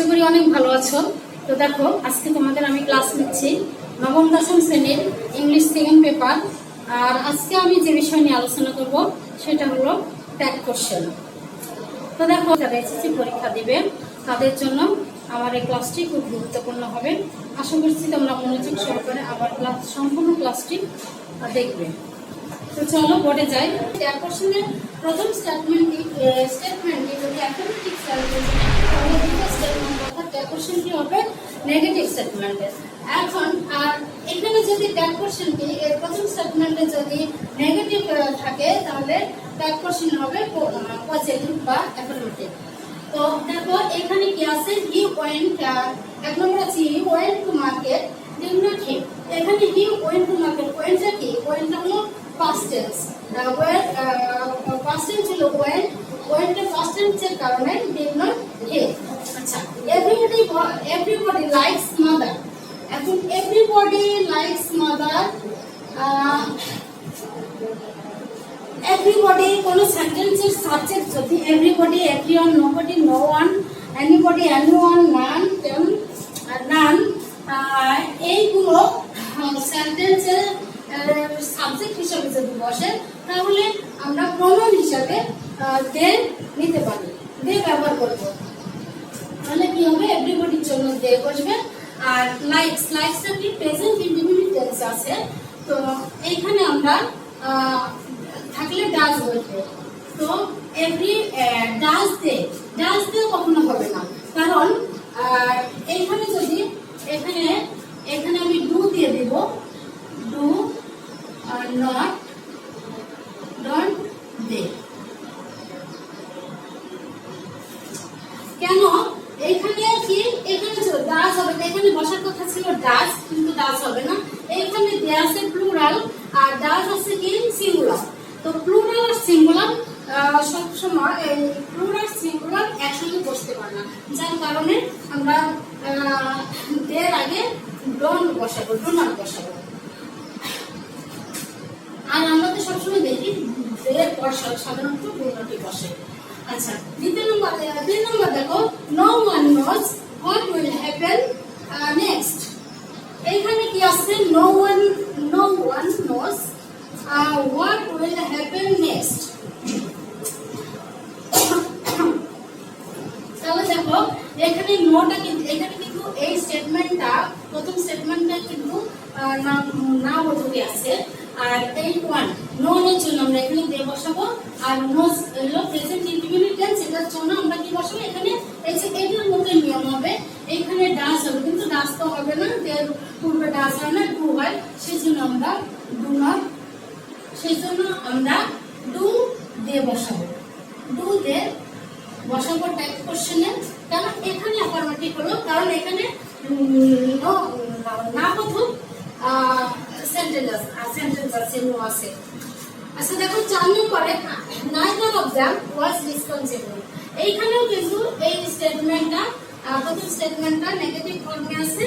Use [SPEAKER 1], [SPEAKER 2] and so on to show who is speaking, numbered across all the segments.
[SPEAKER 1] আশা করি অনেক ভালো আছো। তো দেখো, আজকে তোমাদের আমি ক্লাস নিচ্ছি নবম দশম শ্রেণীর ইংলিশ সেকেন্ড পেপার। আর আজকে আমি যে বিষয় নিয়ে আলোচনা করব সেটা হলো ট্যাগ কোশ্চেন। তো দেখো, যারা এসএসসি পরীক্ষা দিবে তাদের জন্য আমার এই ক্লাসটি খুব গুরুত্বপূর্ণ হবে। আশা করছি তোমরা মনোযোগ সহকারে আমার সম্পূর্ণ ক্লাসটি দেখবে। তো চলো বোর্ডে যাই। ট্যাগ কোশ্চেনের প্রথম স্টেটমেন্টটি যদি অ্যাফার্মেটিভ স্টেটমেন্ট তাহলে দ্বিতীয় স্টেটমেন্ট অর্থাৎ ট্যাগ কোশ্চেনটি হবে নেগেটিভ স্টেটমেন্টের। এখন আর এখানে যদি ট্যাগ কোশ্চেনটি এর প্রথম স্টেটমেন্টে যদি নেগেটিভ থাকে তাহলে ট্যাগ কোশ্চেন হবে পজিটিভ বা অ্যাফার্মেটিভ। তো দেখো এখানে কি আছে, হি ওয়েন্ট, এক নম্বর আছে he went to market, did not he. এখানে হি ওয়েন্ট টু মার্কেট, ওয়েন্টটা কি? ওয়েন্টটা হলো past tense, where past tense হলো when, when the past tense এর কারণে did not hit। আচ্ছা, everybody likes mother। এখন everybody likes mother, everybody কোন সেন্টেন্সের সাবজেক্ট যদি everybody, everyone, nobody, no one, anybody, anyone, none, them, none, এইগুলো সেন্টেন্সের সাবজেক্ট হিসেবে যদি বসে তাহলে আমরা প্রনাউন হিসাবে দে নিতে পারি, দে ব্যবহার করব। তাহলে কি হবে, এভরিবডির জন্য দে বসবে। আর লাইকস, লাইকসটা কি প্রেজেন্ট ইনডিফিনিট টেন্স আছে, তো এইখানে আমরা থাকলে ডাজ বলবো। তো এভরি ডাজ দে, ডাজ দে কখনো হবে না, কারণ এইখানে যদি এখানে আমি ডু দিয়ে দেব, ডু not, don't, they। কেন এখানে কি, এখানে ডাজ হবে, এখানে বসার কথা ছিল ডাজ, কিন্তু ডাজ হবে না। এখানে দে আছে প্লুরাল আর ডাজ আছে কি সিঙ্গুলার। তো প্লুরাল আর সিঙ্গুলার সবসময় প্লুরাল সিঙ্গুলার একসঙ্গে বসতে পারে না, যার কারণে আমরা দের আগে ডোন্ট বসাবো, ডু নট বসাবো। আর আমরা তো সবসময় দেখি এর পর সাধারণত ডু বসে। আচ্ছা, দ্বিতীয় নম্বর দেখো, no one knows what will happen next. এখানে কি আছে, no one knows what will happen next. তাহলে দেখো এখানে নোটা কিন্তু, এখানে কিন্তু এই স্টেটমেন্টটা প্রথম স্টেটমেন্টটা কিন্তু না বোধকে আছে। আর এই ওয়ান নোনের জন্য আমরা এখানে দে বসাবো, আর নোজ হলো প্রেজেন্ট ইনডিফিনিট টেন্স, এটার জন্য আমরা কি বসাবো, এখানে এই যে এটার মতো নিয়ম হবে, এখানে ডাজ হবে, কিন্তু ডাজ তো হবে না, এর পূর্বে ডাজ হয় না, ডু হয়, সেজন্য আমরা ডু নট, সেজন্য আমরা ডু দে বসাবো, ডু দে বসাবো ট্যাগ কোশ্চেনে। কারণ এখানে অ্যাফার্মেটিভ হলো, কারণ এখানে না প্রথম সেন্টেন্স আছে, নো আছে। আচ্ছা দেখো 4 নম্বরে, neither of them was responsible। এইখানেও কিন্তু এই স্টেটমেন্টটা, প্রথম স্টেটমেন্টটা নেগেটিভ ফর্মে আছে।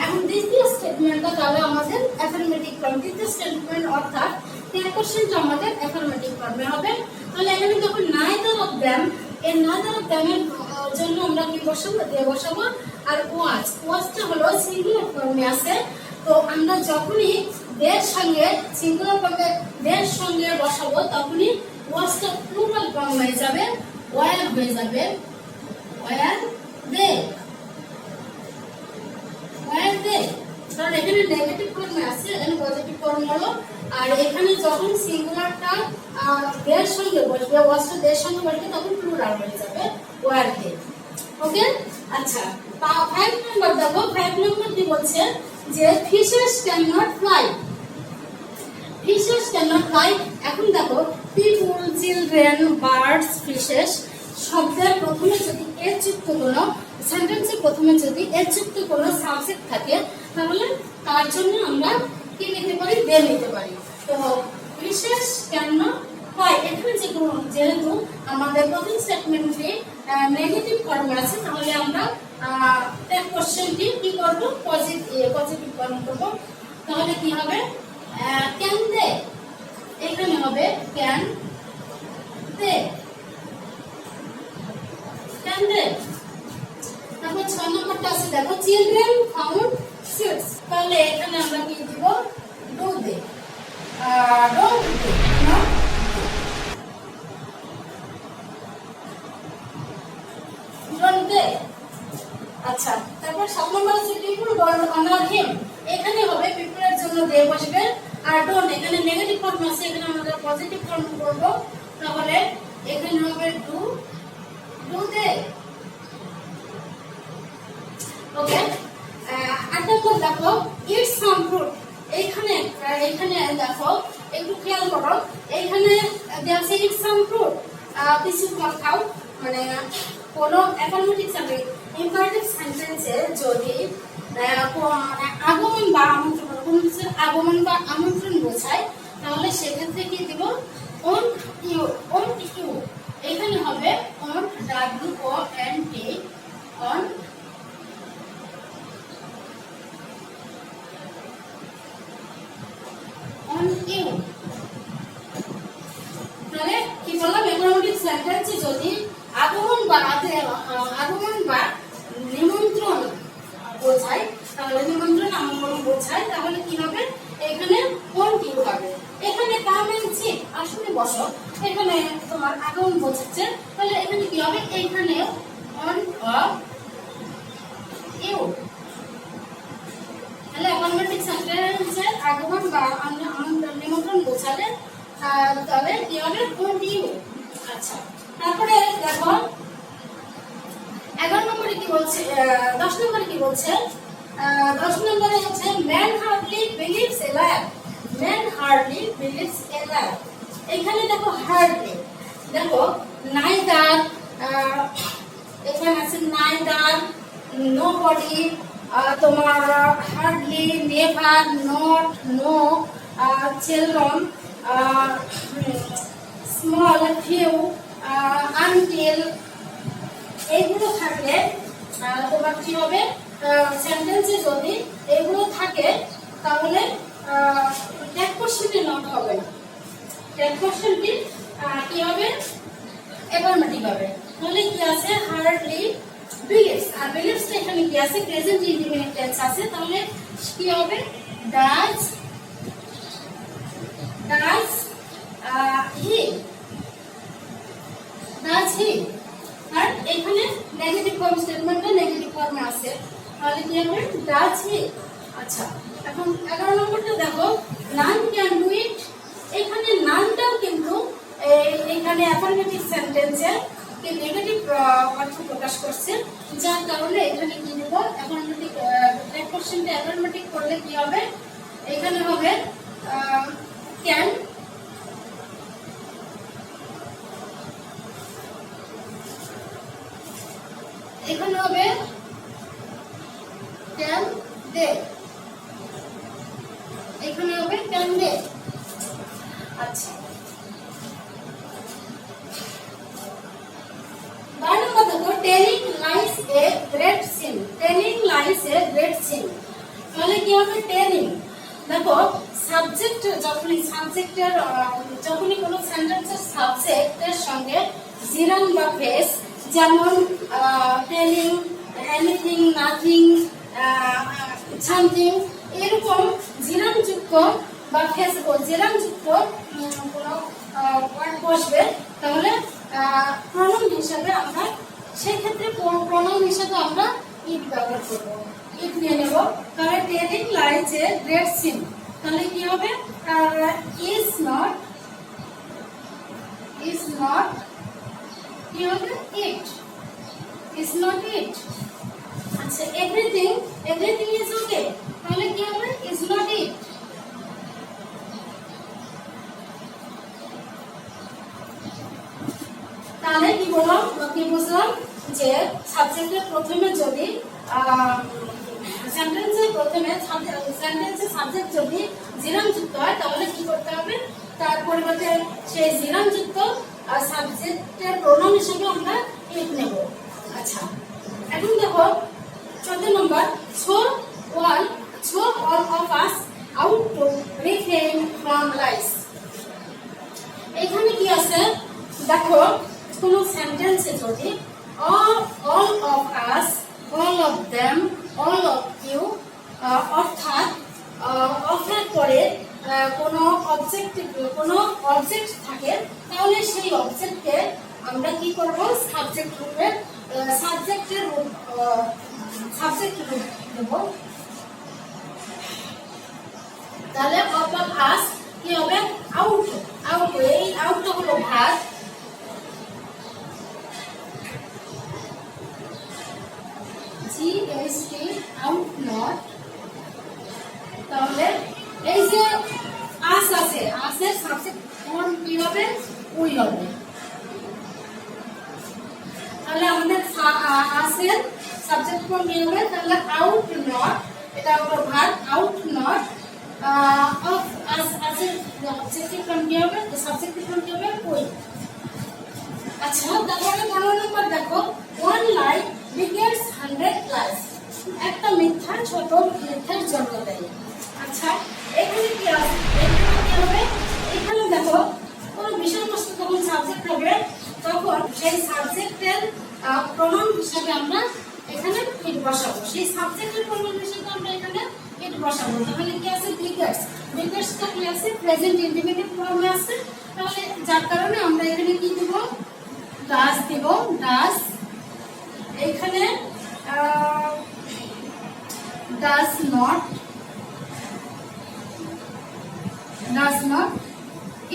[SPEAKER 1] এখন দ্বিতীয় স্টেটমেন্টটা তাহলে আমাদের অ্যাফার্মেটিভ ফর্ম, দ্বিতীয় স্টেটমেন্ট অর্থাৎ ট্যাগ কোশ্চেনটা আমাদের অ্যাফার্মেটিভ ফর্মে হবে। তাহলে এখানে যখন neither of them, এই neither of them এর জন্য আমরা কি বসাবো, দে বসাবো। আর ওয়াজটা হলো সিঙ্গুলার ফর্মে আছে, তো আমরা যখনই দের সঙ্গে সিঙ্গুলার ফর্মে দের সঙ্গে বসাবো তখনই ওয়াজটা প্লুরাল ফর্ম হয়ে যাবে, ওয়ার হয়ে যাবে, ওয়ার দে, ওয়ার দে। কারণ এখানে নেগেটিভ ফর্মে আছে, এখানে পজিটিভ ফর্ম হলো। আর এখানে যখন সিঙ্গুলারটা দের সঙ্গে বসবে, ওয়াজটা দের সঙ্গে বসবে, তখন প্লুরাল হয়ে যাবে, ওয়ার দে। ওকে, আচ্ছা 5 নম্বর দেখো, 5 নম্বর কি বলছে যে fishes can not fly, fishes can not fly. এখন দেখো পিপল, চিলড্রেন, বার্ডস, ফিশেস শব্দের প্রথমে যদি এর যুক্ত কোনো সেন্টেন্সের প্রথমে যদি এর যুক্ত কোনো সাবজেক্ট থাকে তাহলে তার জন্য আমরা কি নিতে পারি, দে নিতে পারি। তো ফিশেস ক্যান নট ফ্লাই, এখানে যেহেতু আমাদের প্রথম স্টেটমেন্টে নেগেটিভ ফর্মে আছে, তাহলে আমরা ট্যাগ কোশ্চেনটি কি করব, পজিটিভ ফর্ম করব। তাহলে কি হবে, ক্যান দে, এখানে হবে ক্যান দে, ক্যান দে। আমরা কি দিব ডু দে ডোন্ট দে না ডোন্ট দে আচ্ছা তারপর 7 নম্বর আছে পিপল ডোন্ট অনার হিম এখানে হবে পিপল এর জন্য দে বসবে আর ডোন্ট এখানে নেগেটিভ ফর্ম আছে এখানে আমরা পজিটিভ ফর্ম করব তাহলে এখানে হবে ডু ডু দে ওকে 8 নম্বর দেখো ইট সাম ফ্রুট এইখানে দেখো একটু খেয়াল করো এইখানে দেয়া আছে ইট সাম ফ্রুট কিছু ফল খাও মানে কোন অ্যাফার্মেটিভ সেন্টেন্স ইম্পারেটিভ সেন্টেন্সে যদি আগমন বা আমন্ত্রণ কোন কিছুর আগমন বা আমন্ত্রণ বোঝায় তাহলে সেক্ষেত্রে কি দিব অন ইউ এখানে হবে on W O N T on on U তাহলে কি বললাম অ্যাফার্মেটিভ সেন্টেন্সে যদি আগমন বা নিমন্ত্রণ বোঝায় তাহলে নিমন্ত্রণ আমন্ত্রণ বোঝায় তাহলে কি হবে এখানে কোন কি হবে এখানে কাম এন্ড সিট আসলে বসো এখানে তোমার আগমন বোঝাচ্ছে তাহলে এখানে কি হবে এখানে অন অফ ইউ তাহলে অ্যাফার্মেটিভ সেন্টেন্সে আগমন বা নিমন্ত্রণ বোঝালে তাহলে কি হবে কোন ইউ আচ্ছা তারপরে দেখো 11 নম্বরে কি বলছে 10 নম্বরে কি বলছে 10 নম্বরে হচ্ছে man hardly believes a love man hardly believes a love এখানে দেখো হার্ডলি দেখো নাইদার এখানে আছে নাইদার নোবডি তোমার hardly never not no children small few until এইগুলো থাকলে তোমার কি হবে সেন্টেন্সে যদি এগুলো থাকে তাহলে ট্যাগ কোশ্চেনে নট হবে না ট্যাগ কোশ্চেনটি কি হবে অ্যাফার্মেটিভ হবে তাহলে কি আছে হার্ডলি বিলিভস আর বিলিভস এখানে কি আছে প্রেজেন্ট ইনডিফিনিট টেন্স আছে তাহলে কি হবে ডাজ হি আর এখানে নেগেটিভ ফর্ম স্টেটমেন্টে নেগেটিভ ফর্মে আছে তাহলে কি হবে ডাজ হি আচ্ছা এখন 11 নম্বরটা দেখো নান ক্যান ডু ইট এখানে নানটাও কিন্তু এখানে অ্যাফার্মেটিভ সেন্টেন্সে কি নেগেটিভ অর্থ প্রকাশ করছে যার কারণে এখানে কি দেব অ্যাফার্মেটিভ ট্যাগ কোশ্চেনটা অ্যাফার্মেটিভ করলে কি হবে এখানে হবে ক্যান এখানে হবে ক্যান দে এখানে হবে ক্যান দে আচ্ছা 12 নম্বর দেখো telling lines a great sin telling lines a great sin তাহলে কি হবে টেলিং দেখো সাবজেক্ট যখনই কোনো সেন্টেন্সের সাবজেক্টের সঙ্গে জিরান বা ফেস যেমন টেলিং এনিথিং নাথিং সামথিং এরকম জিরামযুক্ত বা ফেস জিরামযুক্ত কোনো ওয়ার্ড বসবে তাহলে প্রনাউন হিসাবে আমরা সেই ক্ষেত্রে প্রনাউন হিসাবে আমরা ইট ব্যবহার করব ইট নিয়ে নেব তাহলে telling lines a great sin তাহলে কি হবে ইজ নট কি হবে ইট ইজ নট ইট আচ্ছা এভরিথিং ইজ ওকে তাহলে কি হবে ইজ নট ইট তাহলে কি বুঝলাম যে সাবজেক্টের প্রথমে যদি সেন্টেন্সের সাবজেক্ট যদি জিরামযুক্ত হয় তাহলে কি করতে হবে তার পরিবর্তে সেই জিরামযুক্ত সাবজেক্টের প্রোনাউন হিসেবে আমরা ইট নেব আচ্ছা এখন দেখো 14 নম্বর so all of us out to refrain from lies এখানে কি আছে দেখো কোন সেন্টেন্সে যদি all of us all of them all of you অর্থাৎ অফের পরে কোনো অবজেক্ট থাকে, তাহলে সেই অবজেক্টকে আমরা কি করব, সাবজেক্ট রূপে সাবজেক্টের রূপ দেব। তাহলে অফ বা ভার্ব কি হবে, আউট। এই আউটটা হলো ভার্ব, GST আউট নট। তাহলে এই যে আস আছে, আসের সাবজেক্ট কোন কি হবে, উই হবে। তাহলে আমাদের আসের সাবজেক্ট কোন কি হবে, তাহলে আউট নট, এটা হলো verb out not of us. আসের অবজেক্টিভ ফর্ম কি হবে, সাবজেক্টিভ ফর্ম কি হবে, উই। আচ্ছা, তারপরে 15 নম্বর দেখো, ওয়ান লাই বিগেটস 100 লাইস। একটা মিথ্যা ছোট মিথ্যার জন্ম দেয়। আচ্ছা, এখানে কি আছে, এখানে কি হবে, এখানে দেখো কোনো বিষয়বস্তু যখন সাবজেক্ট হবে, তখন সেই সাবজেক্টের প্রনাউন হিসেবে আমরা এখানে ইট বসাবো। সেই সাবজেক্টের প্রনাউন হিসেবে আমরা এখানে ইট বসাবো। তাহলে কি আছে, বিগেটস। বিগেটসটা কি আছে, প্রেজেন্ট ইন্ডিপেন্ডেন্ট ফর্মে আছে। তাহলে যার কারণে আমরা এখানে কি দেব, ডাস দেব, ডাস। এখানে ডাস নট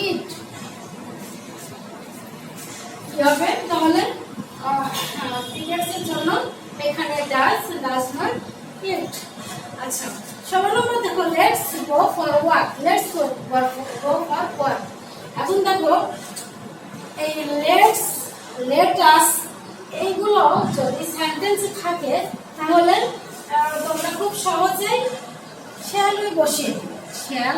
[SPEAKER 1] ইট কি হবে, তাহলে বিগেটসের জন্য এখানে ডাস নট ইট। আচ্ছা, 16 নম্বর দেখো, let's go for walk. Let's go for walk. এখন দেখো এই লেট আস এইগুলো যদি সেন্টেন্সে থাকে, তাহলে তোমরা খুব সহজেই শ্যাল বসিয়ে দিবে। শ্যাল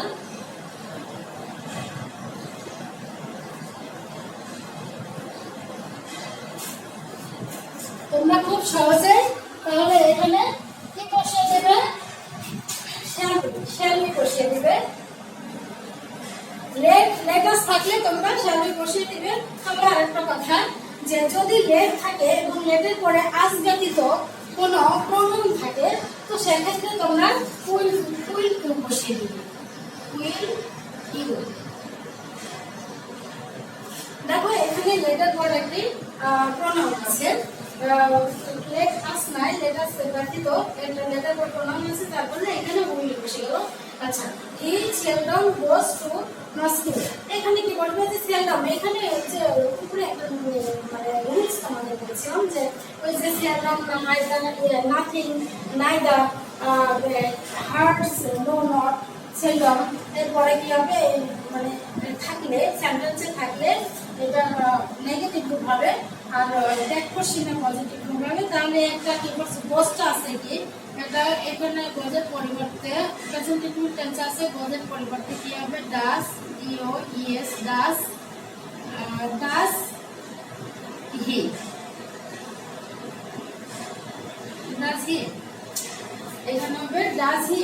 [SPEAKER 1] তোমরা খুব সহজেই তাহলে এখানে কি বসিয়ে দেবে, শ্যাল বসিয়ে দিবে। লেটাস থাকলে তোমরা শ্যাল বসিয়ে দিবে। তবে আরেকটা কথা, যে যদি লেট থাকে এবং লেটের পরে আস ব্যতীত কোনো প্রনাউন থাকে, তো সেক্ষেত্রে তোমরা উইল বসিয়ে দিবে। Will you. দেখো এখানে লেটের পর একটি প্রনাউন আছে, লেট আস নাই, লেট আস ব্যতীত লেটের পর প্রনাউন আছে, তারপরে এখানে উইল বসে গেল। আচ্ছা, হি সেলডম গোস টু স্কুল। এখানে কি বলবে, যে সেলডম, এখানে যে উপরে একটা মানে রুলস আমাদের বলছিলাম, যে ওই যে seldom, nothing, neither, hearts, no not, seldom. এরপরে কি হবে, মানে থাকলে সেন্টেন্সে থাকলে এটা নেগেটিভ রূপ হবে, আর ট্যাগ কোশ্চেনে পজিটিভ রূপ হবে। তাহলে একটা কি করছে, গোসটা আছে কি, এটা এখানে গজের পরিবর্তে প্রেজেন্ট টেন্স আছে, গজের পরিবর্তে কি হবে, ডাস, ইও ইএস, ডাস হি, এখানে হবে ডাস হি।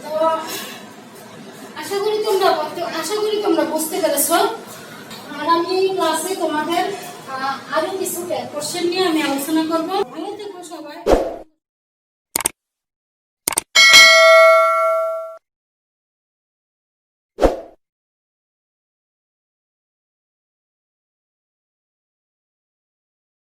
[SPEAKER 1] তো আশা করি তোমরা বুঝতে পেরেছো। আর আমি ক্লাসে তোমাদের আরো কিছু কোশ্চেন নিয়ে আমি আলোচনা করব।